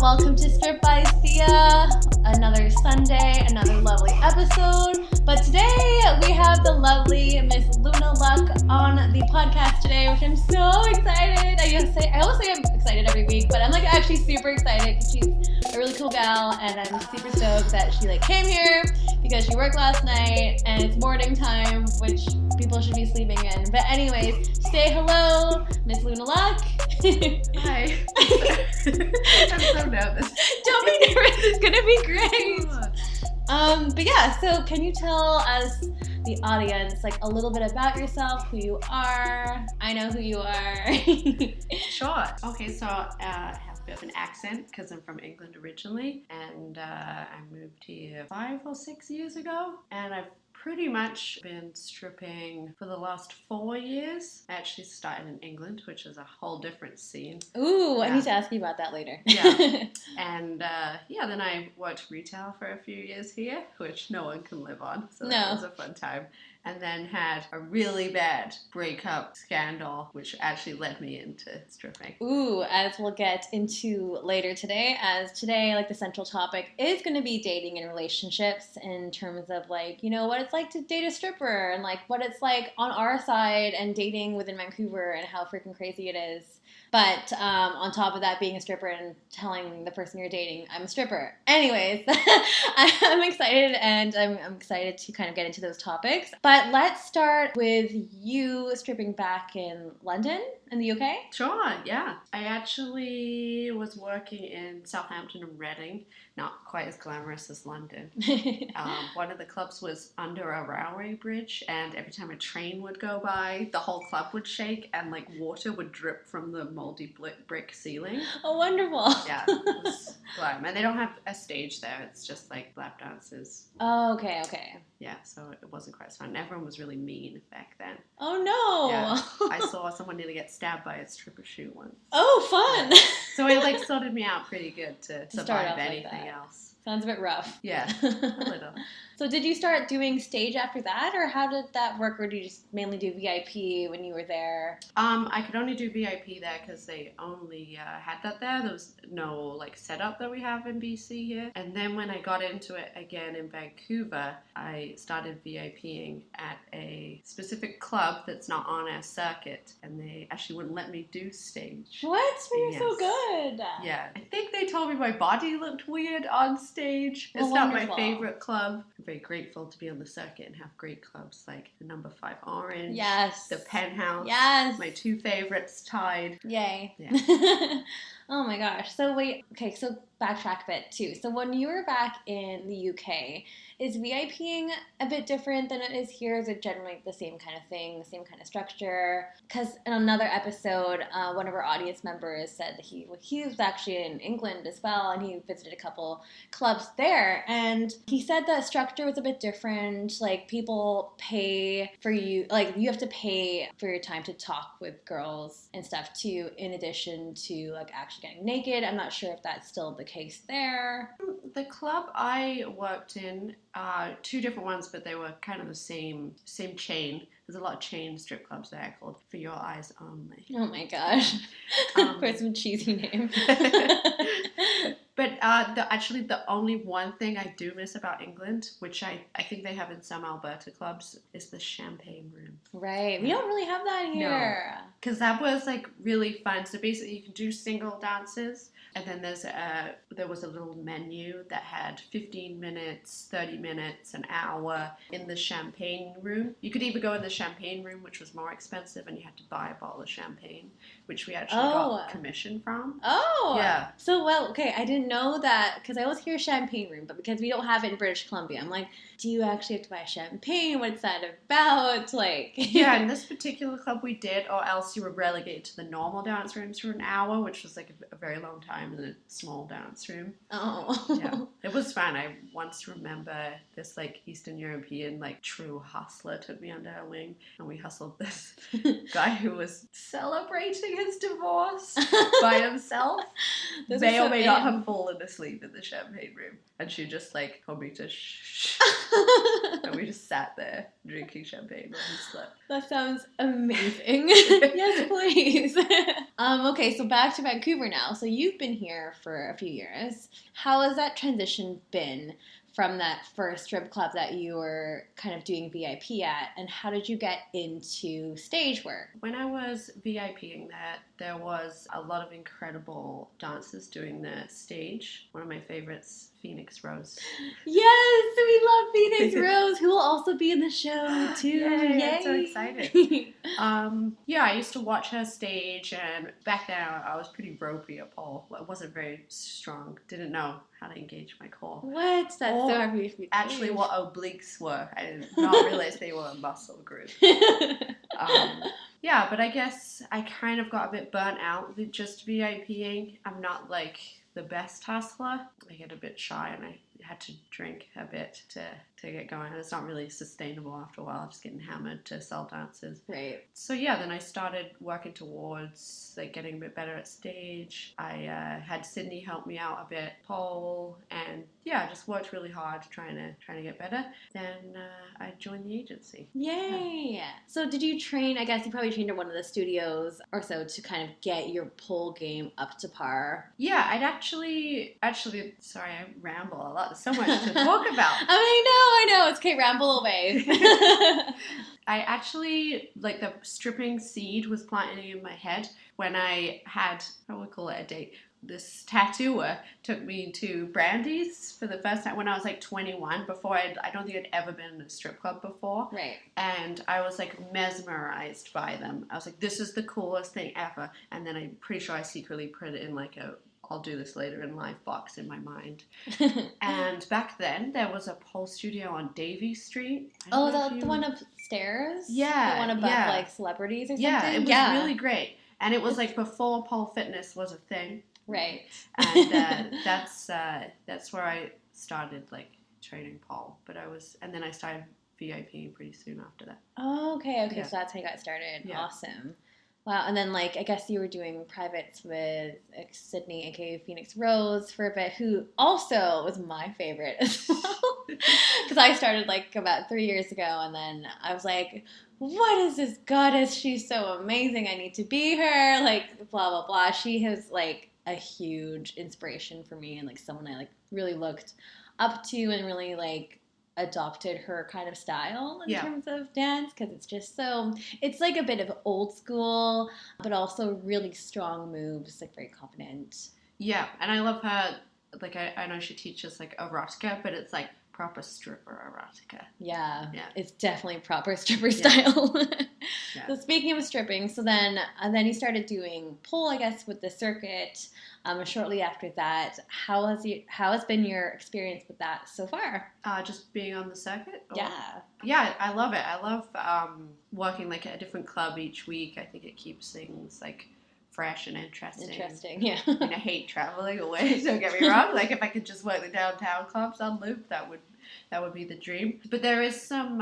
welcome to Strip by Sia. Another Sunday, another lovely episode. But today we have the lovely Miss Luna Luck on the podcast today, which I'm so excited. I always say I'm excited every week, but I'm actually super excited because she's a really cool gal, and I'm super stoked that she came here because she worked last night and it's morning time, which people should be sleeping in. But anyways, say hello, Miss Luna Luck. Hi. I'm so nervous. Don't be nervous. It's gonna be great. But yeah, so can you tell us, the audience, a little bit about yourself, who you are? I know who you are. Sure. Okay, so I have a bit of an accent because I'm from England originally, and I moved here 5 or 6 years ago, and I've pretty much been stripping for the last 4 years. I actually started in England, which is a whole different scene. Ooh, I need to ask you about that later. Yeah. And then I worked retail for a few years here, which no one can live on. So that was a fun time. And then had a really bad breakup scandal, which actually led me into stripping. Ooh, as we'll get into later today, as today, the central topic is going to be dating and relationships in terms of, what it's like to date a stripper and, what it's like on our side and dating within Vancouver and how freaking crazy it is. But on top of that, being a stripper and telling the person you're dating, I'm a stripper. Anyways, I'm excited, and I'm excited to kind of get into those topics. But let's start with you stripping back in London, in the UK. Sure, yeah. I actually was working in Southampton and Reading, not quite as glamorous as London. One of the clubs was under a railway bridge, and every time a train would go by, the whole club would shake, and water would drip from the moldy brick ceiling. Oh, wonderful. Yeah, it was glam. And they don't have a stage there, it's just lap dances. Oh, okay. Yeah, so it wasn't quite as fun. Everyone was really mean back then. Oh, no. Yeah, I saw someone nearly get stabbed by a stripper shoe once. Oh, fun. Yeah. So it sorted me out pretty good to survive anything else. Sounds a bit rough. Yeah, a little. So did you start doing stage after that, or how did that work, or did you just mainly do VIP when you were there? I could only do VIP there because they only had that there. There was no setup that we have in BC here. And then when I got into it again in Vancouver, I started VIPing at a specific club that's not on our circuit, and they actually wouldn't let me do stage. What? You're so good. Yeah. I think they told me my body looked weird on stage. It's not my favorite club. I'm very grateful to be on the circuit and have great clubs like the Number 5 Orange. Yes. The Penthouse. Yes. My 2 favorites tied. Yay. Yeah. Oh my gosh. So so backtrack a bit too. So when you were back in the UK, is VIPing a bit different than it is here? Is it generally the same kind of thing, the same kind of structure? Because in another episode, one of our audience members said that he was actually in England as well, and he visited a couple clubs there, and he said the structure was a bit different. People pay for you, you have to pay for your time to talk with girls and stuff too, in addition to actually getting naked. I'm not sure if that's still the case there. The club I worked in, 2 different ones, but they were kind of the same chain. There's a lot of chain strip clubs there called For Your Eyes Only. Oh my gosh. For some cheesy name. But the only one thing I do miss about England, which I think they have in some Alberta clubs, is the champagne room. Right. We don't really have that here. No. Because that was really fun. So basically you can do single dances, and then there was a little menu that had 15 minutes, 30 minutes, an hour in the champagne room. You could either go in the champagne room, which was more expensive, and you had to buy a bottle of champagne, which we actually got commission from. Oh. Yeah. So, I didn't know that, because I always hear champagne room, but because we don't have it in British Columbia, I'm like, do you actually have to buy champagne? What's that about? Yeah, in this particular club we did, or else you were relegated to the normal dance rooms for an hour, which was a very long time in a small dance room. Oh. Yeah. It was fun. I once remember this Eastern European true hustler took me under her wing, and we hustled this guy who was celebrating his divorce by himself. may or may not have fallen asleep in the champagne room. And she just like told me to shh. And we just sat there drinking champagne while we slept. That sounds amazing. Yes, please. Okay, so back to Vancouver now. So you've been here for a few years. How has that transition been from that first strip club that you were kind of doing VIP at, and how did you get into stage work? When I was VIPing that, there was a lot of incredible dancers doing the stage. One of my favorites, Phoenix Rose. Yes, we love Phoenix Rose, who will also be in the show too. Yay. I'm so excited. Yeah, I used to watch her stage, and back then I was pretty ropey at pole. I wasn't very strong, didn't know how to engage my core. What? That's so happy for me. Actually, what obliques were. I did not realize they were a muscle group. Yeah, but I guess I kind of got a bit burnt out with just VIPing. I'm not like the best hustler. I get a bit shy and I had to drink a bit to get going. And it's not really sustainable after a while, just getting hammered to sell dances. Right. So yeah, then I started working towards like getting a bit better at stage. I had Sydney help me out a bit, pole, and yeah, just worked really hard trying to get better. Then I joined the agency. Yay! Yeah. So did you train, I guess you probably trained at one of the studios or so to kind of get your pole game up to par? Yeah, I'd actually, sorry, I ramble a lot. There's so much to talk about. I know. It's okay, ramble away. I actually, like the stripping seed was planted in my head when I had, how would we call it, a date. This tattooer took me to Brandy's for the first time when I was like 21. Before I don't think I'd ever been in a strip club before. Right. And I was like mesmerized by them. I was like, this is the coolest thing ever. And then I'm pretty sure I secretly put it in like a I'll do this later in life box in my mind. And back then there was a pole studio on Davie Street. The one upstairs? Yeah. The one above like celebrities or something? Yeah, it was really great. And it was like before pole fitness was a thing. Right. And that's where I started like training pole. And then I started VIPing pretty soon after that. Oh, okay. Yeah. So that's how you got started. Yeah. Awesome. Wow, and then like I guess you were doing privates with Sydney, aka Phoenix Rose, for a bit, who also was my favorite as well. Because I started like about 3 years ago, and then I was like, "What is this goddess? She's so amazing. I need to be her." Like blah blah blah. She has like a huge inspiration for me, and like someone I like really looked up to, and really like adopted her kind of style in terms of dance, because it's just so, it's like a bit of old school but also really strong moves, like very confident. Yeah, and I love her, like I know she teaches like erotica, but it's like proper stripper erotica. Yeah. It's definitely proper stripper style. Yeah. So speaking of stripping, so then you started doing pole, I guess, with the circuit. Shortly after that, how has been your experience with that so far? Just being on the circuit? Yeah, I love it. I love working like at a different club each week. I think it keeps things like fresh and interesting. Yeah. I mean, I hate traveling away, don't get me wrong. Like if I could just work the downtown clubs on loop, that would be the dream. But there is some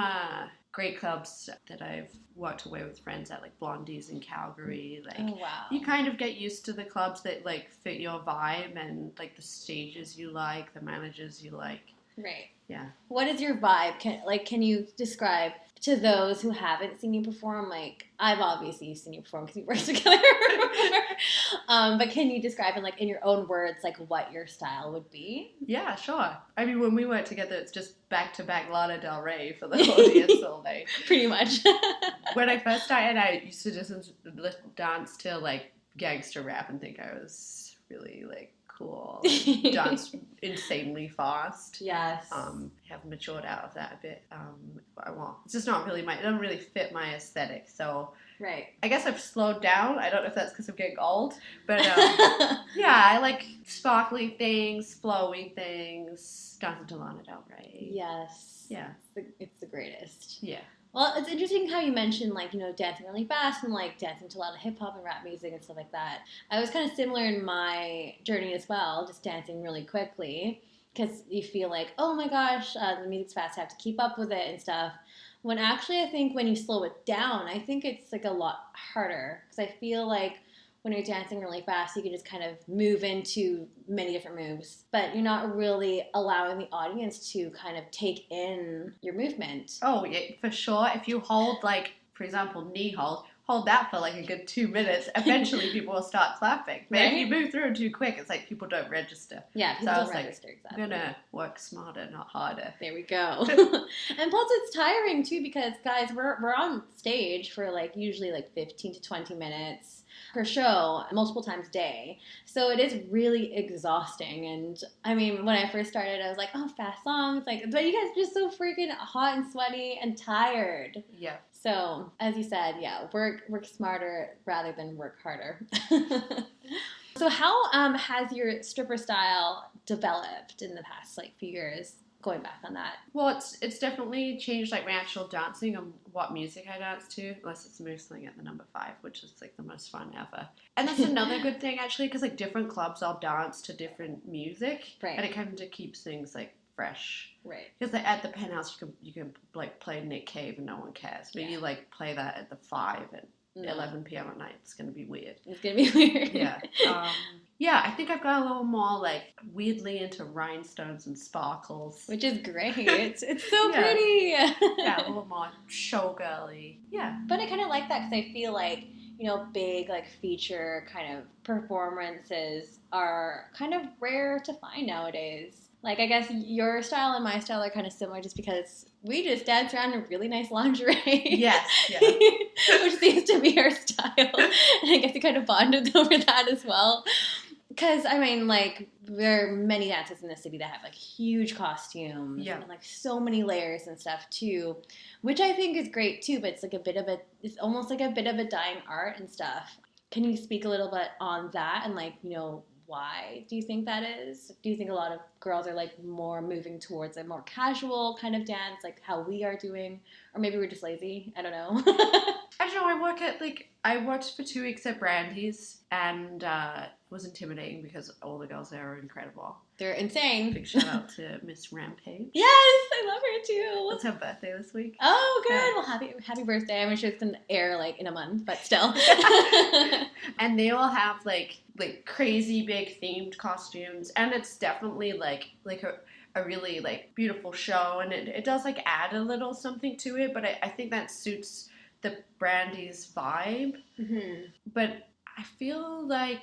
great clubs that I've worked away with friends at, like Blondie's in Calgary. Like, oh, wow. You kind of get used to the clubs that like fit your vibe and like the stages you like, the managers you like. Right. Yeah. What is your vibe? Can you describe to those who haven't seen you perform? Like, I've obviously seen you perform because we worked together. But can you describe in your own words, like what your style would be? Yeah, sure. I mean, when we work together, it's just back-to-back Lana Del Rey for the audience all day. Pretty much. When I first started, I used to just dance to like gangster rap and think I was really like cool, dance insanely fast. Yes. Have matured out of that a bit. It's just not really it doesn't really fit my aesthetic. So right. I guess I've slowed down. I don't know if that's because I'm getting old, but yeah, I like sparkly things, flowy things, dancing to Lana Del Rey. Yes. Yeah. It's the greatest. Yeah. Well, it's interesting how you mentioned, dancing really fast and, dancing to a lot of hip-hop and rap music and stuff like that. I was kind of similar in my journey as well, just dancing really quickly, because you feel like, oh my gosh, the music's fast, I have to keep up with it and stuff. When actually I think when you slow it down, I think it's, a lot harder, because I feel like when you're dancing really fast, you can just kind of move into many different moves, but you're not really allowing the audience to kind of take in your movement. Oh, yeah, for sure. If you hold, like, for example, knee hold that for like a good 2 minutes, eventually people will start clapping. But Right? if you move through it too quick, it's like people don't register. Yeah, people So don't register, exactly. I'm gonna work smarter, not harder. There we go. And plus it's tiring too, because guys, we're on stage for like usually like 15 to 20 minutes per show, multiple times a day. So it is really exhausting. And I mean, when I first started, I was like, oh, fast songs, like, but you guys are just so freaking hot and sweaty and tired. Yeah. So, as you said, yeah, work smarter rather than work harder. So how has your stripper style developed in the past like few years? Going back on that. Well, it's definitely changed like my actual dancing and what music I dance to, unless it's mostly at the number 5, which is like the most fun ever. And that's another good thing actually, because like different clubs I'll dance to different music, right? And it kind of keeps things like fresh, right? Because like, at the Penthouse you can like play Nick Cave and no one cares, but you like play that at the 5 and 11 p.m. at night, it's gonna be weird. It's gonna be weird. Yeah. Yeah, I think I've got a little more like weirdly into rhinestones and sparkles, which is great. It's so pretty. Yeah, a little more showgirly. Yeah, but I kind of like that because I feel like, you know, big like feature kind of performances are kind of rare to find nowadays. Like, I guess your style and my style are kind of similar just because we just dance around in really nice lingerie. Yes, yeah. Which seems to be our style. And I guess we kind of bonded over that as well. Because, I mean, like, there are many dances in the city that have, like, huge costumes. Yeah. And, like, so many layers and stuff, too. Which I think is great, too. But it's, like, it's almost like a bit of a dying art and stuff. Can you speak a little bit on that and, like, you know, why do you think that is? Do you think a lot of girls are like more moving towards a more casual kind of dance, like how we are doing? Or maybe we're just lazy? I don't know. I don't know, I worked for 2 weeks at Brandy's, and it was intimidating because all the girls there are incredible. They're insane. Big shout out to Miss Rampage. Yes, I love her too. It's her birthday this week. Oh, good. Yeah. Well, happy birthday. I'm sure it's going to air like in a month, but still. And they all have like crazy big themed costumes, and it's definitely like a really like beautiful show, and it does like add a little something to it, but I think that suits the Brandy's vibe. Mm-hmm. But I feel like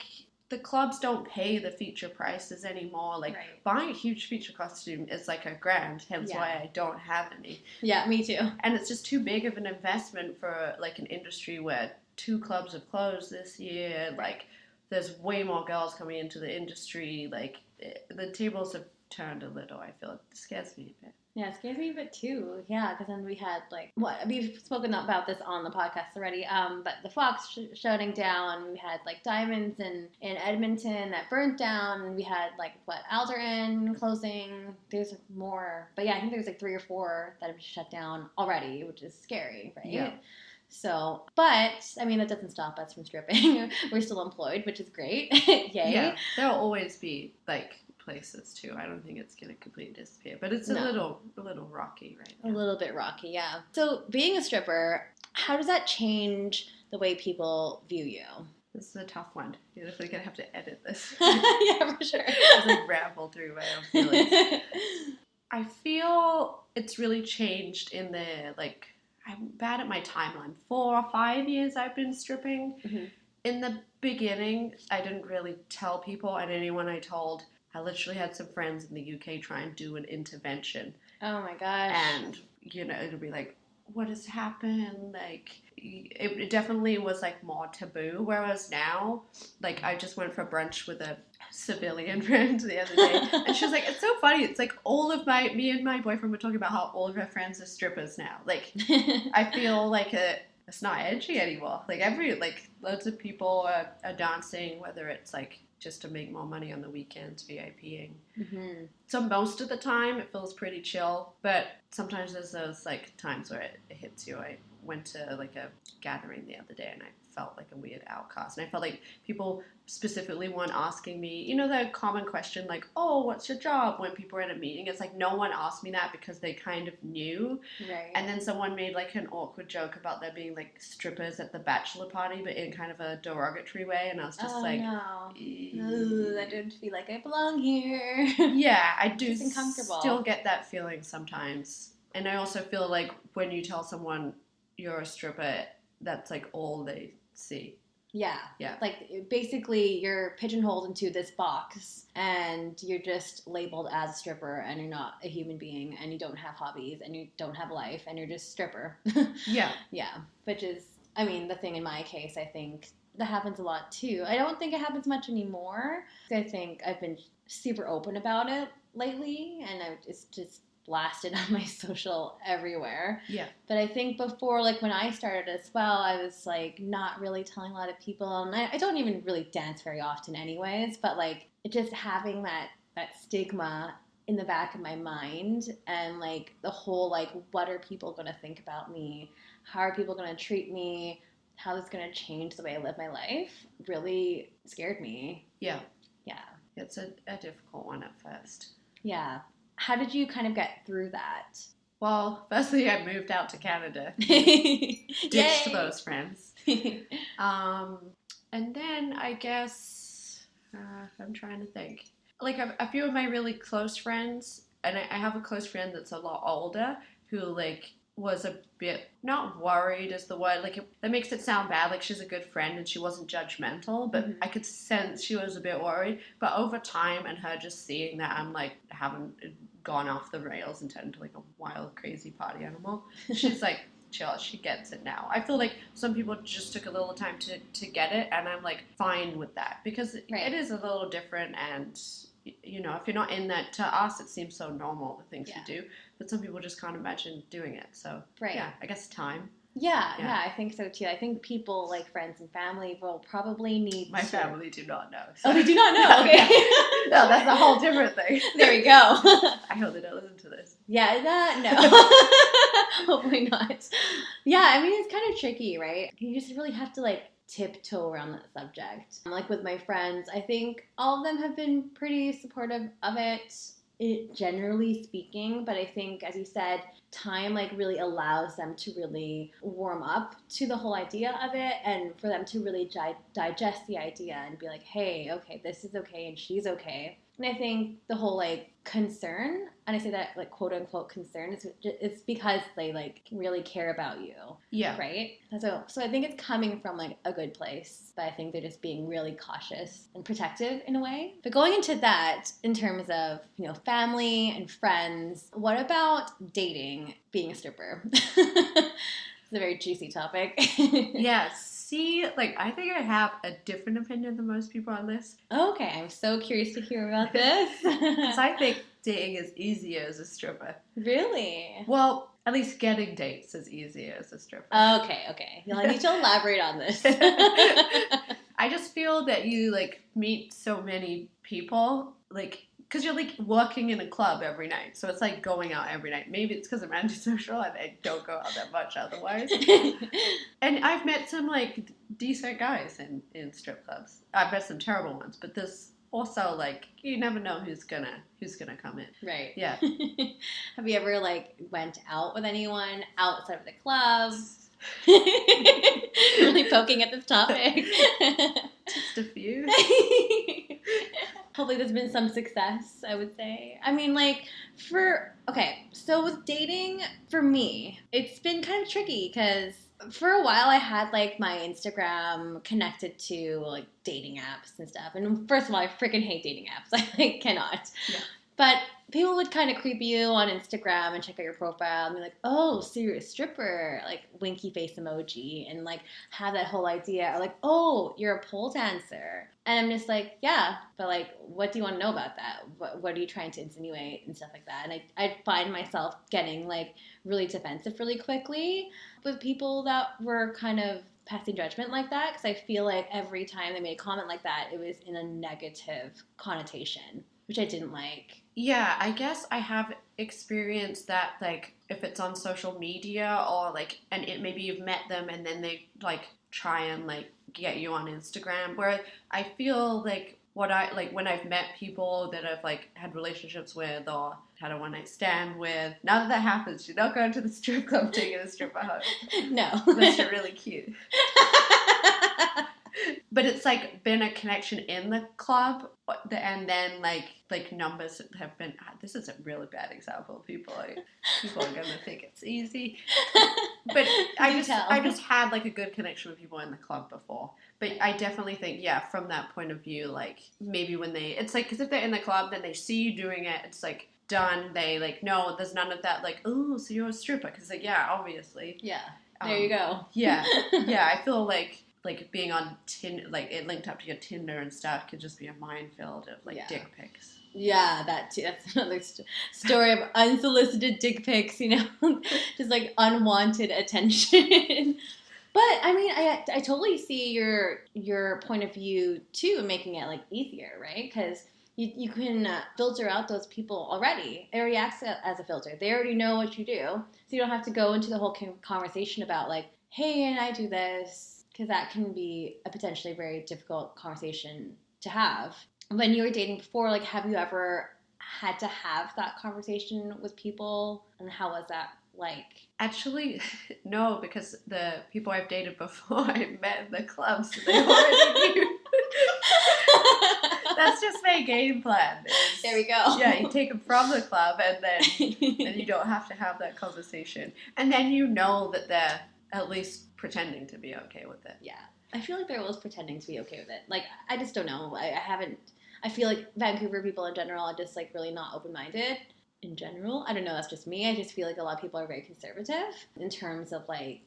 the clubs don't pay the feature prices anymore. Like, buying a huge feature costume is like $1,000, hence why I don't have any. Yeah, me too. And it's just too big of an investment for like an industry where 2 clubs have closed this year. Like, there's way more girls coming into the industry. Like, the tables have turned a little. I feel it scares me a bit. Yeah, it scares me a bit too. Yeah, because then we had like we've spoken about this on the podcast already. But the Fox shutting down. We had like Diamonds in Edmonton that burnt down. And we had like Alderton closing. There's more, but yeah, I think there's like 3 or 4 that have shut down already, which is scary, right? Yeah. So, but I mean that doesn't stop us from stripping. We're still employed, which is great. Yay! Yeah, there'll always be like places too. I don't think it's gonna completely disappear, but it's a little rocky right now. A little bit rocky, yeah. So being a stripper, how does that change the way people view you? This is a tough one. You're definitely gonna have to edit this. Yeah, for sure. As I ramble through my own feelings. I feel it's really changed in the like. I'm bad at my timeline. 4 or 5 years I've been stripping. Mm-hmm. In the beginning, I didn't really tell people, and anyone I told, I literally had some friends in the UK try and do an intervention. Oh my gosh. And, you know, it'll be like, what has happened? Like, it definitely was like more taboo. Whereas now, like, I just went for brunch with a civilian friend the other day, and she was like, it's so funny. It's like me and my boyfriend were talking about how all of her friends are strippers now. Like, I feel like it's not edgy anymore. Like, loads of people are dancing, whether it's like just to make more money on the weekends, VIPing. Mm-hmm. So most of the time it feels pretty chill, but sometimes there's those like times where it hits you. I went to like a gathering the other day and I felt like a weird outcast. And I felt like people specifically weren't asking me, you know, the common question like, oh, what's your job, when people are at a meeting. It's like no one asked me that because they kind of knew. Right. And then someone made like an awkward joke about there being like strippers at the bachelor party, but in kind of a derogatory way. And I was just no. Ooh, I don't feel like I belong here. Yeah, I do It's uncomfortable. still get that feeling sometimes. And I also feel like when you tell someone you're a stripper, that's like all they see. Yeah. Yeah. Like, basically, you're pigeonholed into this box, and you're just labeled as a stripper, and you're not a human being, and you don't have hobbies, and you don't have life, and you're just a stripper. Yeah. Yeah. Which is, I mean, the thing in my case, I think that happens a lot, too. I don't think it happens much anymore. I think I've been super open about it lately, and it's just blasted on my social everywhere. Yeah. But I think before, like when I started as well, I was like not really telling a lot of people, and I don't even really dance very often anyways, but like just having that stigma in the back of my mind, and like the whole like, what are people going to think about me? How are people going to treat me? How is it going to change the way I live my life? Really scared me. Yeah. Yeah. It's a difficult one at first. Yeah. How did you kind of get through that? Well, firstly, I moved out to Canada. Ditched those friends. And then I guess, I'm trying to think. Like a few of my really close friends, and I have a close friend that's a lot older who like was a bit, not worried is the word, like that makes it sound bad, like she's a good friend and she wasn't judgmental, but I could sense she was a bit worried. But over time, and her just seeing that I'm like haven't gone off the rails and turned into like a wild crazy party animal, she's like chill, she gets it now. I feel like some people just took a little time to get it, and I'm like fine with that, because it is a little different, and you know, if you're not in that, to us it seems so normal, the things we do, but some people just can't imagine doing it. So yeah, I guess time. Yeah, I think so too. I think people like friends and family will probably need my family do not know. So. Oh, they do not know. Okay. No, that's a whole different thing. There we go. I hope they don't listen to this. Yeah, no. Hopefully not. Yeah, I mean, it's kind of tricky, right? You just really have to like tiptoe around that subject. Like with my friends, I think all of them have been pretty supportive of it, generally speaking, but I think, as you said, time like really allows them to really warm up to the whole idea of it, and for them to really digest the idea and be like, hey, okay, this is okay and she's okay. And I think the whole like concern, and I say that like quote unquote concern, it's because they like really care about you. Yeah. Right? So I think it's coming from like a good place, but I think they're just being really cautious and protective in a way. But going into that, in terms of, you know, family and friends, what about dating, being a stripper? It's a very juicy topic. Yes. See, like, I think I have a different opinion than most people on this. Okay, I'm so curious to hear about this. Because I think dating is easier as a stripper. Really? Well, at least getting dates is easier as a stripper. Okay. You'll need to elaborate on this. I just feel that you, like, meet so many people, like, because you're, like, working in a club every night. So it's, like, going out every night. Maybe it's because I'm antisocial and I don't go out that much otherwise. And I've met some, like, decent guys in strip clubs. I've met some terrible ones. But there's also, like, you never know who's gonna come in. Right. Yeah. Have you ever, like, went out with anyone outside of the club? Really poking at this topic. Just a few. Hopefully there's been some success, I would say. I mean, like, so with dating, for me, it's been kind of tricky because for a while I had, like, my Instagram connected to, like, dating apps and stuff. And first of all, I freaking hate dating apps. I, like, cannot. Yeah. But people would kind of creep you on Instagram and check out your profile and be like, oh, so you're a stripper, like winky face emoji, and like have that whole idea, or like, oh, you're a pole dancer. And I'm just like, yeah, but like, what do you want to know about that? What are you trying to insinuate and stuff like that? And I find myself getting like really defensive really quickly with people that were kind of passing judgment like that, because I feel like every time they made a comment like that, it was in a negative connotation, which I didn't like. Yeah, I guess I have experienced that, like, if it's on social media or, like, and maybe you've met them and then they, like, try and like get you on Instagram. Where I feel like what I like when I've met people that I've like had relationships with or had a one night stand with, none of that happens. You're not going to the strip club taking a stripper home. No. Unless you're really cute. But it's like been a connection in the club, and then like numbers have been. This is a really bad example. People are gonna think it's easy, but I just had like a good connection with people in the club before. But I definitely think, yeah, from that point of view, like maybe when it's like, because if they're in the club, then they see you doing it, it's like done. They like no, there's none of that like, oh, so you're a stripper, because like yeah, obviously, yeah, there you go. Yeah, yeah, I feel like being on Tinder, like it linked up to your Tinder and stuff, could just be a minefield of like dick pics. Yeah, that too. That's another story of unsolicited dick pics, you know, just like unwanted attention. But I mean, I totally see your point of view too, making it like easier, right? Because you can filter out those people already. It already acts as a filter. They already know what you do, so you don't have to go into the whole conversation about like, hey, and I do this. Because that can be a potentially very difficult conversation to have. When you were dating before, like, have you ever had to have that conversation with people? And how was that like? Actually, no, because the people I've dated before I met in the club, so they already knew. That's just my game plan. There we go. Yeah, you take them from the club, and then you don't have to have that conversation. And then you know that they're at least pretending to be okay with it. Yeah. I feel like they're always pretending to be okay with it. Like, I just don't know. I feel like Vancouver people in general are just, like, really not open-minded in general. I don't know, that's just me. I just feel like a lot of people are very conservative in terms of, like,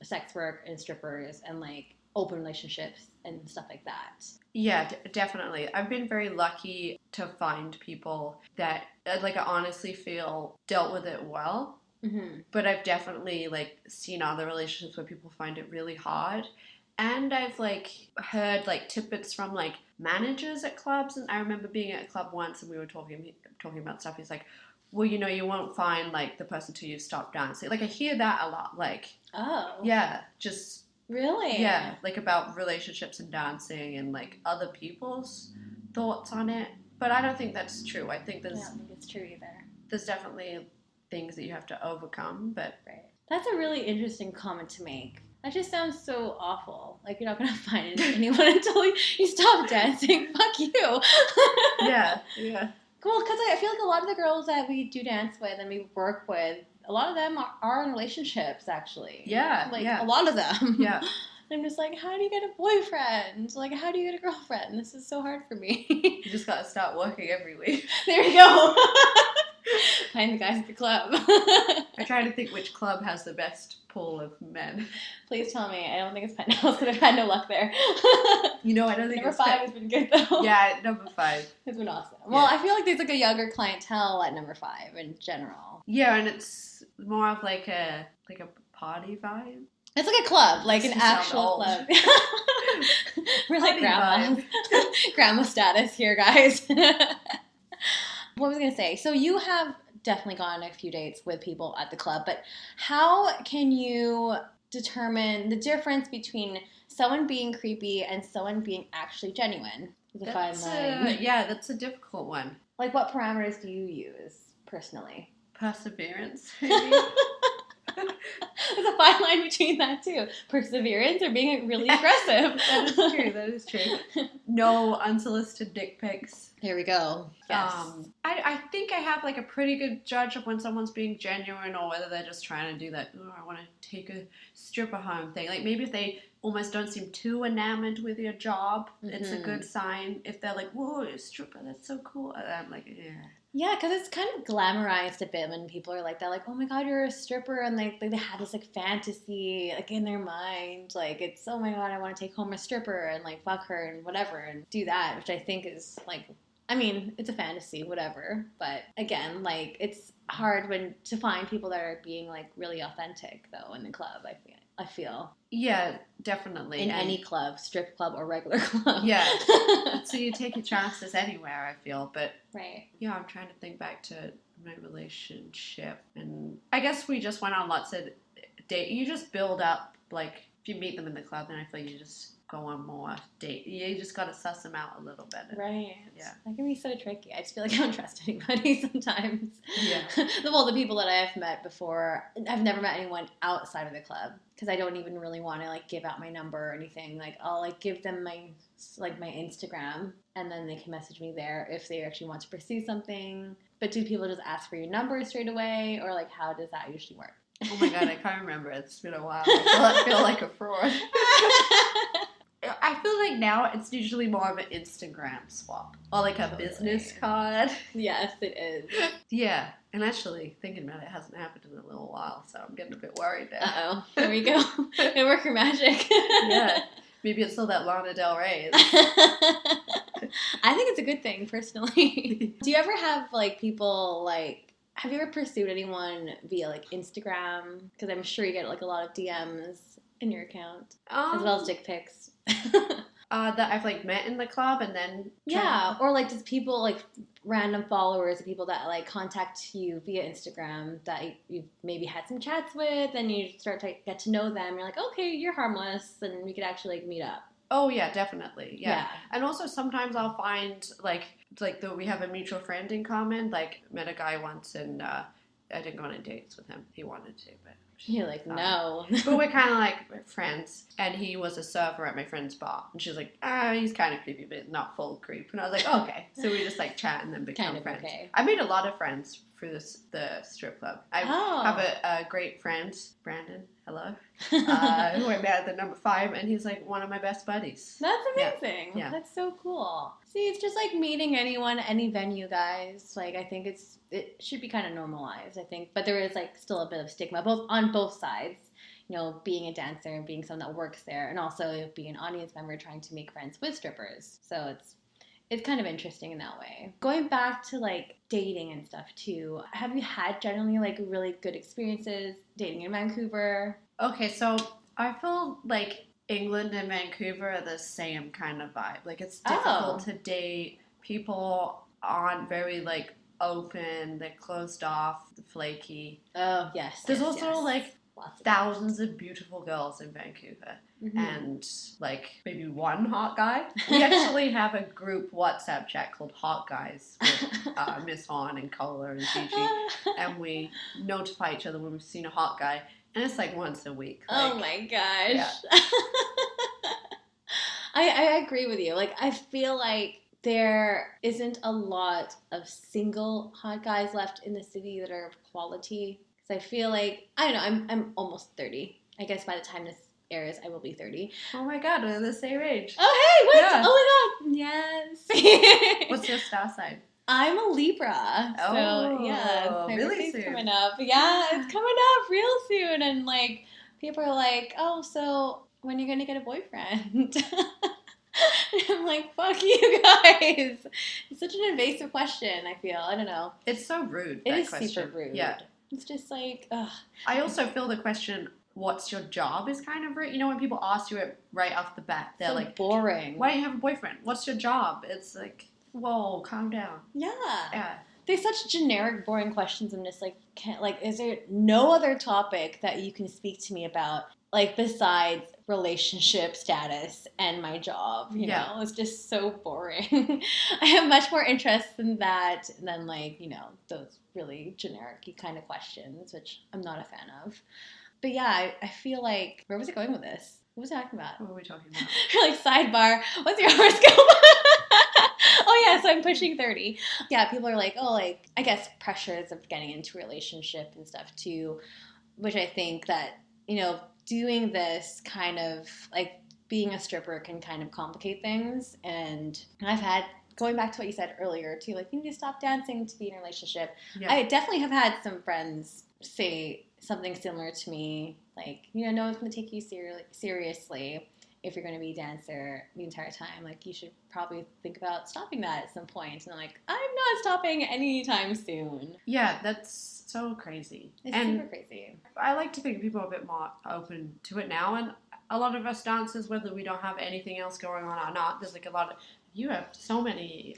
sex work and strippers and, like, open relationships and stuff like that. Yeah, definitely. I've been very lucky to find people that, like, I honestly feel dealt with it well. Mm-hmm. But I've definitely like seen other relationships where people find it really hard, and I've like heard like tidbits from like managers at clubs. And I remember being at a club once, and we were talking about stuff. He's like, well, you know, you won't find like the person till you stop dancing. Like I hear that a lot. Like, oh, yeah, just really, yeah, like about relationships and dancing and like other people's thoughts on it. But I don't think that's true. I don't think it's true either. There's definitely things that you have to overcome, but right. That's a really interesting comment to make. That just sounds so awful. Like you're not gonna find anyone until you stop dancing. Fuck you. Yeah. Cool, because I feel like a lot of the girls that we do dance with and we work with, a lot of them are in relationships actually. Yeah. Like a lot of them. Yeah. I'm just like, how do you get a boyfriend? Like, how do you get a girlfriend? This is so hard for me. You just gotta start working every week. There you go. Find the guys at the club. I try to think which club has the best pool of men. Please tell me. I don't think it's Penthouse, because I've had no luck there. You know, I don't think number 5 has been good though. Yeah, number 5. It's been awesome. Well, I feel like there's like a younger clientele at number 5 in general. Yeah, and it's more of like a party vibe. It's like a club, like an actual club. We're like grandma status here, guys. What was I going to say? So you have definitely gone on a few dates with people at the club, but how can you determine the difference between someone being creepy and someone being actually genuine? That's a difficult one. Like, what parameters do you use personally? Perseverance, maybe. There's a fine line between that too. Perseverance or being really aggressive. That is true. No unsolicited dick pics. Here we go. Yes. I think I have like a pretty good judge of when someone's being genuine or whether they're just trying to do that, oh, I want to take a stripper home thing. Like maybe if they almost don't seem too enamored with your job, it's a good sign. If they're like, whoa, you're a stripper, that's so cool. I'm like, yeah. Yeah, because it's kind of glamorized a bit when people are like that, like, oh my god, you're a stripper, and they have this like fantasy like in their mind, like it's, oh my god, I want to take home a stripper and like fuck her and whatever and do that, which I think is like, I mean, it's a fantasy, whatever, but again, like it's hard to find people that are being like really authentic though in the club. I feel. Yeah, definitely. In any club, strip club or regular club. Yeah. So you take your chances anywhere, I feel. But right. Yeah, I'm trying to think back to my relationship. And I guess we just went on lots of dates. You just build up like, if you meet them in the club, then I feel like you just go on more date. You just got to suss them out a little better. Right. Yeah. That can be so tricky. I just feel like I don't trust anybody sometimes. Yeah. Well, the people that I have met before, I've never met anyone outside of the club because I don't even really want to like give out my number or anything. Like I'll like give them my Instagram and then they can message me there if they actually want to pursue something. But do people just ask for your number straight away, or like how does that usually work? Oh my god, I can't remember. It's been a while. I feel like a fraud. I feel like now it's usually more of an Instagram swap or like a business card. Yes, it is. Yeah, and actually thinking about it, hasn't happened in a little while, so I'm getting a bit worried now. Uh-oh, here we go. It worked your magic. Yeah, maybe it's still that Lana Del Rey. I think it's a good thing, personally. Do you ever have like people like, have you ever pursued anyone via like Instagram? Because I'm sure you get like a lot of DMs in your account, as well as dick pics. That I've like met in the club and then or like just people like random followers, people that like contact you via Instagram that you've maybe had some chats with, and you start to get to know them. You're like, okay, you're harmless, and we could actually like meet up. Oh yeah, definitely. Yeah. And also sometimes I'll find like we have a mutual friend in common. Like met a guy once and I didn't go on dates with him. He wanted to, but you're like, no. But we're kind of like friends. And he was a server at my friend's bar. And she was like, he's kind of creepy, but not full creep. And I was like, oh, okay. So we just like chat and then become kind of friends. Okay. I made a lot of friends through the strip club. I have a great friend, Brandon. Hello. Who I met at the number 5, and he's like one of my best buddies. That's amazing. Yeah. That's so cool. See, it's just like meeting anyone, any venue, guys. Like, I think it should be kind of normalized, I think. But there is like still a bit of stigma on both sides. You know, being a dancer and being someone that works there, and also being an audience member trying to make friends with strippers. So it's kind of interesting in that way. Going back to like dating and stuff too, have you had generally like really good experiences dating in Vancouver? Okay, so I feel like England and Vancouver are the same kind of vibe. Like it's difficult to date. People aren't very like open. They're closed off, flaky. Oh yes. There's also like thousands of beautiful girls in Vancouver. Mm-hmm. And like maybe one hot guy. We actually have a group WhatsApp chat called Hot Guys with Miss Han and Cola and Gigi, and we notify each other when we've seen a hot guy, and it's like once a week. Like, oh my gosh. Yeah. I agree with you. Like I feel like there isn't a lot of single hot guys left in the city that are of quality. Because I feel like, I don't know, I'm almost 30. I guess by the time this airs, I will be 30. Oh my god, we're the same age. Oh hey, what? Yeah. Oh my god, yes. What's your star sign? I'm a Libra. Oh, so yeah, my really birthday's soon. coming up. Yeah, it's coming up real soon, and like people are like, oh, so when are you gonna get a boyfriend? And I'm like, fuck you guys. It's such an invasive question. I feel. I don't know. It's so rude. It that is question. super rude. Yeah. It's just like, ugh. I also feel the question, what's your job, is kind of rude. You know, when people ask you it right off the bat, they're so like, boring. why do you have a boyfriend? What's your job? It's like, whoa, calm down. Yeah. Yeah. They're such generic, boring questions. I'm just like, is there no other topic that you can speak to me about, like, besides relationship status and my job? You know, it's just so boring. I have much more interest in that than, like, you know, those really generic kind of questions, which I'm not a fan of. But yeah, I feel like, where was it going with this? What was I talking about? What were we talking about? Like, sidebar, what's your horoscope? Oh yeah, so I'm pushing 30. Yeah, people are like, oh, like, I guess pressures of getting into a relationship and stuff too, which I think that, you know, doing this kind of, like, being a stripper can kind of complicate things. And I've had, going back to what you said earlier too, like, you need to stop dancing to be in a relationship. Yeah. I definitely have had some friends say something similar to me, like, you know, no one's going to take you seriously if you're going to be a dancer the entire time. Like, you should probably think about stopping that at some point. And I'm like, I'm not stopping anytime soon. Yeah, that's so crazy. It's super crazy. I like to think people are a bit more open to it now. And a lot of us dancers, whether we don't have anything else going on or not, there's like a lot of, you have so many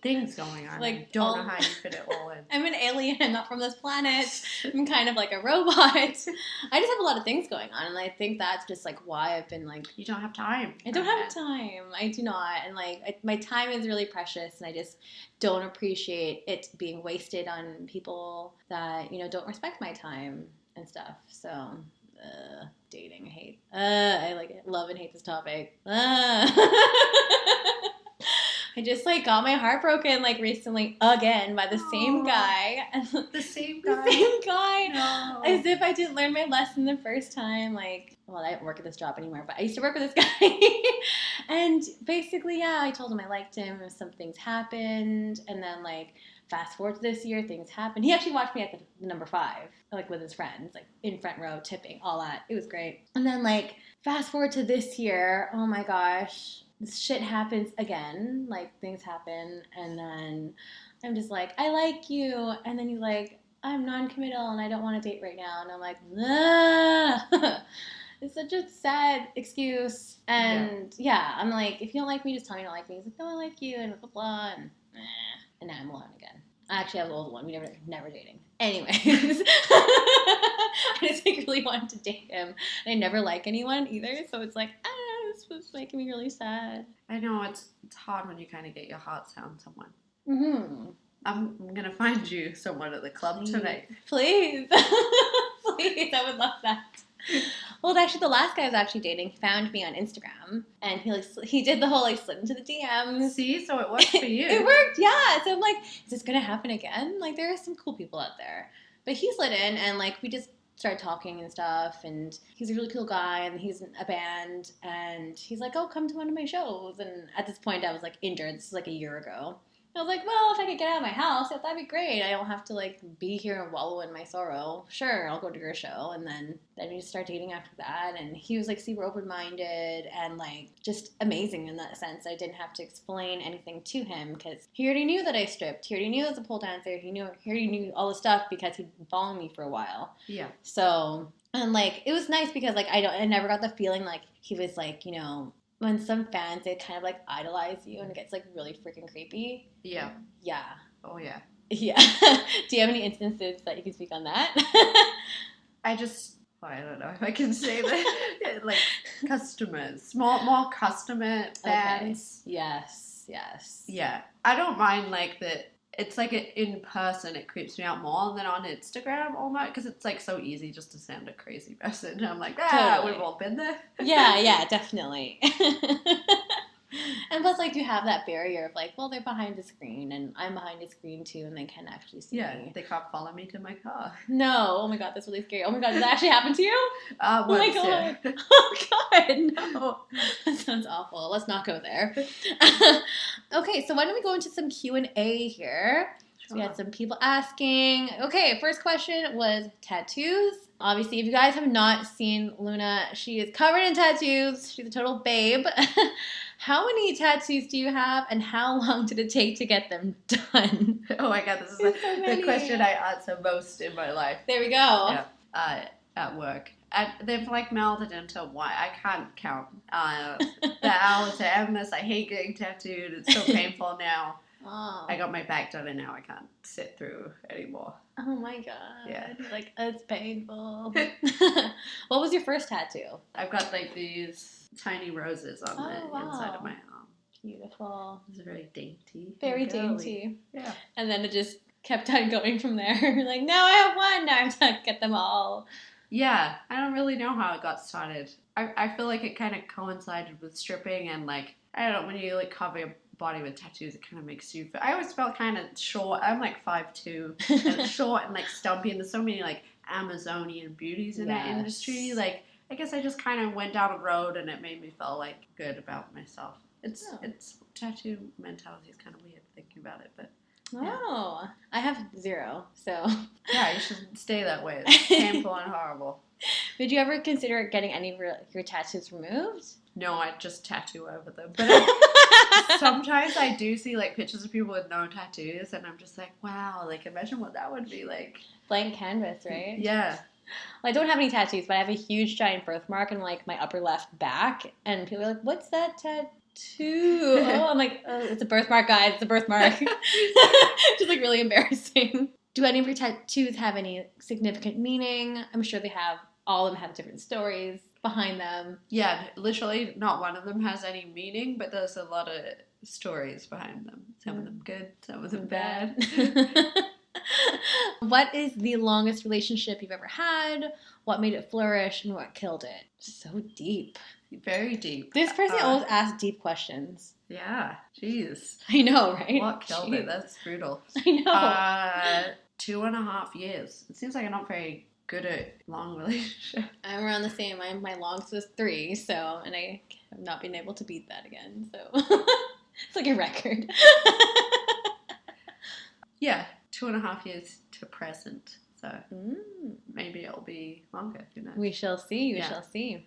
things going on. Like, I don't know how you fit it all in. I'm an alien. I'm not from this planet. I'm kind of like a robot. I just have a lot of things going on, and I think that's just like why I've been like, you don't have time. I don't have time. I do not, and like my time is really precious, and I just don't appreciate it being wasted on people that don't respect my time and stuff. So. Dating, I hate. I like it. Love and hate this topic. I just like got my heart broken like recently again by the same guy. The same guy. The same guy. No. As if I didn't learn my lesson the first time. Like, well, I don't work at this job anymore, but I used to work with this guy. And basically, yeah, I told him I liked him. Some things happened, and then like. Fast forward to this year, things happened. He actually watched me at the number 5, like with his friends, like in front row, tipping, all that. It was great. And then like fast forward to this year, oh my gosh, this shit happens again. Like things happen, and then I'm just like, I like you, and then he's like, I'm non-committal and I don't want to date right now, and I'm like, nah. It's such a sad excuse, and yeah, I'm like, if you don't like me, just tell me you don't like me. He's like, no, I like you, and blah blah, and and now I'm alone again. Actually, I was the old one. We never dating. Anyways, I just like really wanted to date him, and I never like anyone either. So it's like, this was making me really sad. I know it's hard when you kind of get your heart set on someone. Mm-hmm. I'm gonna find you someone at the club tonight. Please, please, I would love that. Well, actually, the last guy I was actually dating found me on Instagram, and he did the whole like slid into the DMs. See, so it worked for you. It worked, yeah. So I'm like, is this gonna happen again? Like, there are some cool people out there, but he slid in, and like we just started talking and stuff. And he's a really cool guy, and he's in a band, and he's like, oh, come to one of my shows. And at this point, I was like injured. This is like a year ago. I was like, well, if I could get out of my house, that'd be great. I don't have to, like, be here and wallow in my sorrow. Sure, I'll go to your show. And then we just started dating after that. And he was, like, super open-minded and, like, just amazing in that sense. I didn't have to explain anything to him because he already knew that I stripped. He already knew I was a pole dancer. He already knew all the stuff because he'd been following me for a while. Yeah. So, and, like, it was nice because, like, I never got the feeling, like, he was, like, when some fans, they kind of, like, idolize you and it gets, like, really freaking creepy. Yeah. Yeah. Oh, yeah. Yeah. Do you have any instances that you can speak on that? I don't know if I can say that. Like, customers. More customer fans. Okay. Yes. Yeah. I don't mind, like, that. It's like in person, it creeps me out more than on Instagram almost, because it's like so easy just to send a crazy message. I'm like, totally. We've all been there. Yeah, definitely. And plus, like, you have that barrier of like, well, they're behind the screen, and I'm behind the screen too, and they can actually see me. They can't follow me to my car. No, oh my god, that's really scary. Oh my god, did that actually happen to you? Oh my god. Yeah. Oh god, no. That sounds awful. Let's not go there. Okay, so why don't we go into some Q&A here? Sure. So we had some people asking. Okay, first question was tattoos. Obviously, if you guys have not seen Luna, she is covered in tattoos. She's a total babe. How many tattoos do you have, and how long did it take to get them done? Oh my god, this is the question I answer most in my life. There we go. Yeah, at work. And they've like melded into one. I can't count the hours to endless. I hate getting tattooed. It's so painful now. Oh. I got my back done and now I can't sit through anymore. Oh my god. Yeah. Like, it's painful. What was your first tattoo? I've got like these tiny roses on the inside of my arm. Beautiful. It's very dainty. Very dainty. Yeah. And then it just kept on going from there. You're like, now I have one. Now I have to get them all. Yeah. I don't really know how it got started. I feel like it kind of coincided with stripping and like, I don't know, when you like cover your body with tattoos, it kind of makes you feel, I always felt kind of short. I'm like 5'2", and short and like stumpy, and there's so many like Amazonian beauties in that industry. Like, I guess I just kind of went down a road and it made me feel like good about myself. It's tattoo mentality is kind of weird thinking about it, but Oh, I have 0, so. Yeah, you should stay that way. It's painful and horrible. Would you ever consider getting any of your tattoos removed? No, I just tattoo over them. But sometimes I do see like pictures of people with no tattoos, and I'm just like, wow, like imagine what that would be like. Blank canvas, right? Yeah. Well, I don't have any tattoos, but I have a huge giant birthmark in like my upper left back, and people are like, "What's that 2. Oh, I'm like, oh, it's a birthmark, guys. It's a birthmark. Just like really embarrassing. Do any of your tattoos have any significant meaning? I'm sure they have. All of them have different stories behind them. Yeah, literally not one of them has any meaning, but there's a lot of stories behind them. Some of them good, some of them bad. What is the longest relationship you've ever had? What made it flourish and what killed it? So deep. Very deep. This person always asks deep questions. Yeah, jeez. I know, right? What killed it? That's brutal. I know. 2.5 years. It seems like I'm not very good at long relationships. I'm around the same. My longest was 3, so, and I have not been able to beat that again, so. It's like a record. Yeah, 2.5 years to present. So maybe it'll be longer. Who knows? We shall see. We shall see.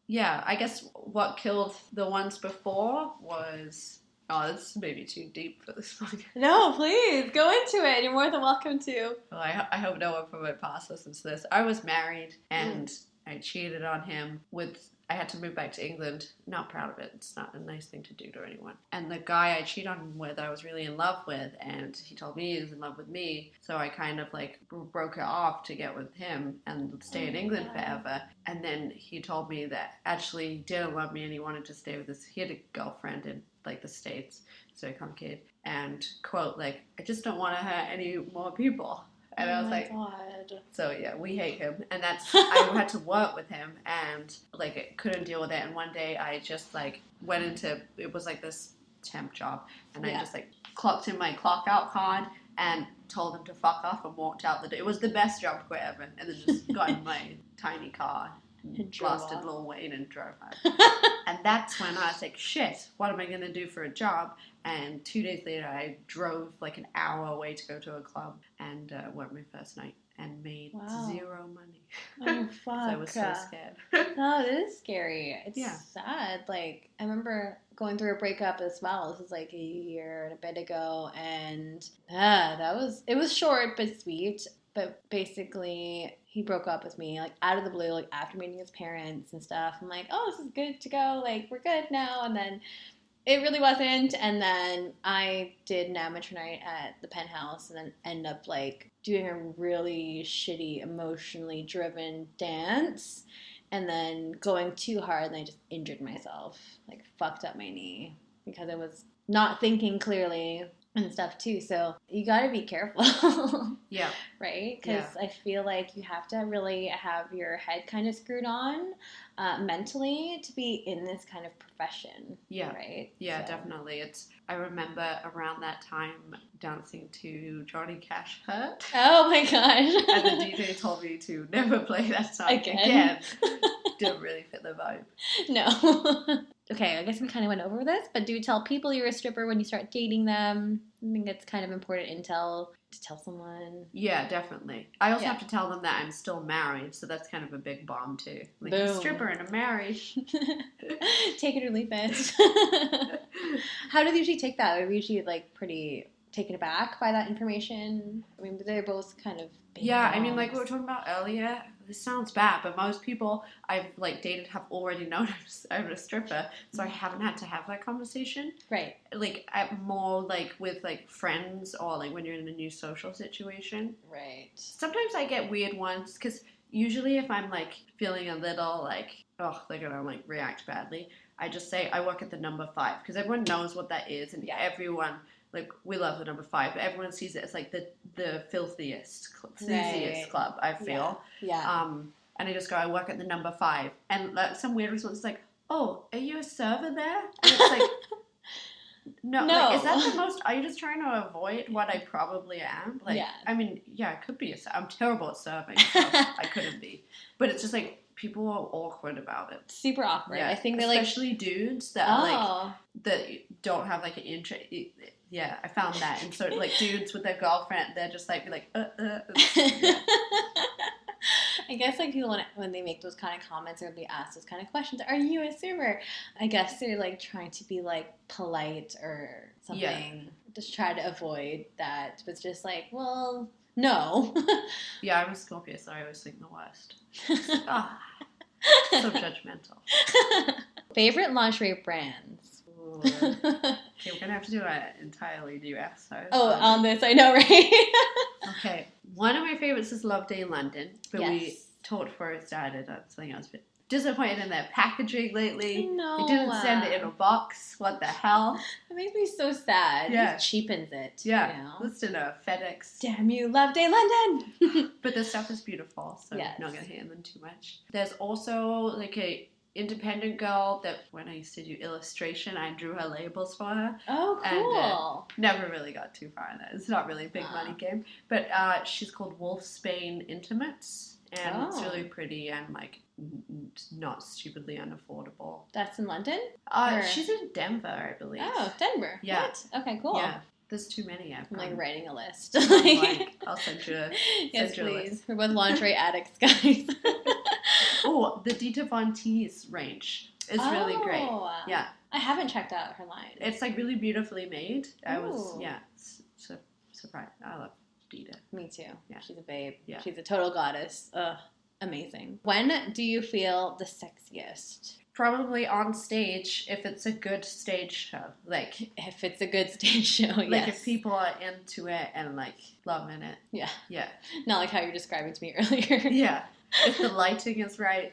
Yeah, I guess what killed the ones before was... Oh, this may be too deep for this podcast. No, please, go into it. You're more than welcome to. Well, I hope no one from my past listens to this. I was married, and I cheated on him with... I had to move back to England. Not proud of it. It's not a nice thing to do to anyone. And the guy I cheated on with, I was really in love with, and he told me he was in love with me. So I kind of like broke it off to get with him and stay in England forever. And then he told me that actually he didn't love me and he wanted to stay with this. He had a girlfriend in like the States. It's very complicated. And quote, like, I just don't want to hurt any more people. And I was like, God. So yeah, we hate him. And that's, I had to work with him and like I couldn't deal with it. And one day I just like went into, it was like this temp job. And I just like clocked in my clock out card and told him to fuck off and walked out the door. It was the best job quit ever. And then just got in my tiny car and blasted Lil Wayne and drove home. And that's when I was like, shit, what am I going to do for a job? And 2 days later, I drove like an hour away to go to a club and went my first night and made zero money. Oh, fuck. So I was so scared. No, it is scary. It's sad. Like, I remember going through a breakup as well. This was like a year and a bit ago. And it was short but sweet. But basically, he broke up with me, like, out of the blue, like, after meeting his parents and stuff. I'm like, oh, this is good to go. Like, we're good now. And then it really wasn't. And then I did an amateur night at the Penthouse and then end up, like, doing a really shitty, emotionally driven dance. And then going too hard, and I just injured myself. Like, fucked up my knee because I was not thinking clearly and stuff too. So you got to be careful. Yeah. Right? Because I feel like you have to really have your head kind of screwed on mentally to be in this kind of profession. Yeah. Right? Yeah, so. definitely. I remember around that time dancing to Johnny Cash Hurt. Oh my gosh. And the DJ told me to never play that song again. Didn't really fit the vibe. No. Okay, I guess we kind of went over this, but do tell people you're a stripper when you start dating them. I think it's kind of important intel to tell someone. Yeah, definitely. I also have to tell them that I'm still married, so that's kind of a big bomb too. Like, I'm a stripper and I'm married. Take it or leave it. How do they usually take that? Are they usually like pretty taken aback by that information? I mean, they're both kind of big bombs. I mean, like we were talking about earlier, this sounds bad, but most people I've like dated have already known I'm a stripper, so I haven't had to have that conversation. Right. Like I'm more like with like friends or like when you're in a new social situation. Right. Sometimes I get weird ones because usually if I'm like feeling a little like, oh, they're gonna like react badly, I just say I work at the number 5 because everyone knows what that is and everyone. Like, we love the number 5, but everyone sees it as, like, the filthiest, sleaziest club, I feel. Yeah. And I just go, I work at the number 5. And like, some weird response is like, oh, are you a server there? And it's like, no. Like, is that the most, are you just trying to avoid what I probably am? Like, I mean, yeah, it could be I'm terrible at serving, so I couldn't be. But it's just, like, people are awkward about it. Super awkward. Yeah. I think they're especially dudes that are, like, that don't have, like, an interest. Yeah, I found that. And so, like, dudes with their girlfriend, they're just, like, Yeah. I guess, like, people, when they make those kind of comments or they ask those kind of questions, are you a server? I guess they're, like, trying to be, like, polite or something. Yeah. Just try to avoid that. But it's just like, well, no. Yeah, I'm a Scorpio, so I always think the worst. So judgmental. Favorite lingerie brands? Ooh. Okay, we're gonna have to do an entirely new episode. Oh, on this, I know, right? Okay, one of my favorites is Love Day London, but Yes. we talked before it started. That's something I was a bit disappointed in their packaging lately. No. They didn't send it in a box. What the hell? It makes me so sad. Yeah. It cheapens it. Yeah, You know? listed a FedEx. Damn you, Love Day London! But the stuff is beautiful, so Yes. I'm not gonna hate on them too much. There's also like a independent girl that when I used to do illustration, I drew her labels for her. Oh, And, cool. Never really got too far in that. It's not really a big money game. But she's called Wolfsbane Intimates. And it's really pretty and like not stupidly unaffordable. That's in London? She's in Denver, I believe. Oh, Denver. Yeah. What? Okay, cool. Yeah. There's too many. I'm like writing a list. I'll send you a Yes, send you a please. list. We're both lingerie addicts, guys. Oh, the Dita Von Teese range is really great. Yeah. I haven't checked out her line. It's like really beautifully made. I was, Ooh. surprised. I love Dita. Me too. Yeah. She's a babe. Yeah. She's a total goddess. Ugh, amazing. When do you feel the sexiest? Probably on stage if it's a good stage show. Like If it's a good stage show, like yes. if people are into it and like loving it. Yeah. Yeah. Not like how you're describing to me earlier. Yeah. If the lighting is right.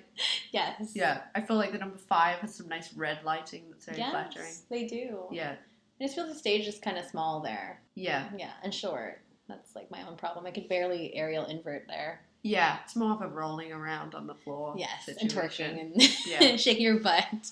Yes. Yeah. I feel like the number 5 has some nice red lighting that's very Yes, flattering. they do. Yeah. I just feel the stage is kind of small there. Yeah. Yeah, and short. That's like my own problem. I could barely aerial invert there. Yeah. It's more of a rolling around on the floor. Yes, situation. and twerking and Yeah. shaking your butt.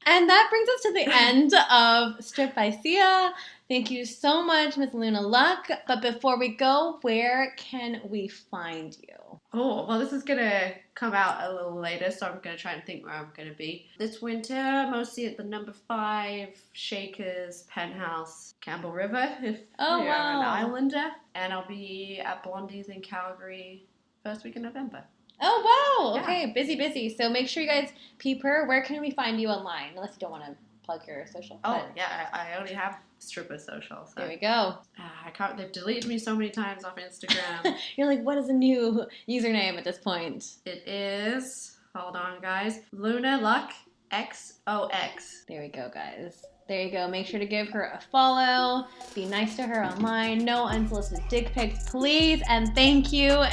And that brings us to the end of Strip by Sia. Thank you so much, Miss Luna Luck. But before we go, where can we find you? Oh, well, this is going to come out a little later, so I'm going to try and think where I'm going to be. This winter, mostly at the number 5, Shakers, Penthouse, Campbell River, if Oh, you're wow. an islander. And I'll be at Blondie's in Calgary first week in November. Oh, wow. Yeah. Okay, busy. So make sure you guys peep her. Where can we find you online? Unless you don't want to plug your social. Oh, but yeah, I only have stripper social. So. there we go. I can't, they've deleted me so many times off Instagram. You're like, what is a new username at this point? It is, hold on, guys, Luna Luck XOX. There we go, guys. There you go. Make sure to give her a follow. Be nice to her online. No unsolicited dick pics, please. And thank you.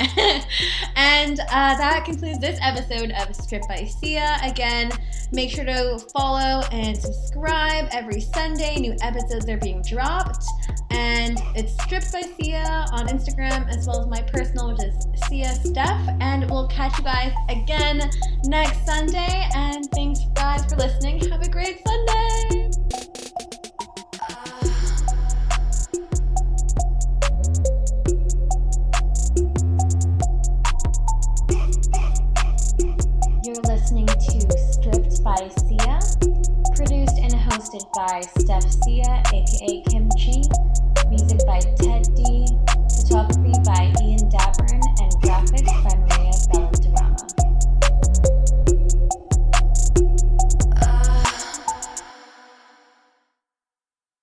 And that concludes this episode of Strip by Sia. Again, make sure to follow and subscribe every Sunday. New episodes are being dropped. And it's Strip by Sia on Instagram, as well as my personal, which is Sia Steph. And we'll catch you guys again next Sunday. And thanks, guys, for listening. Have a great Sunday. You're listening to Stripped by Sia, produced and hosted by Steph Sia, aka Kimchi, music by Ted D, photography by Ian Davern, and graphics by Maria Bellandarama.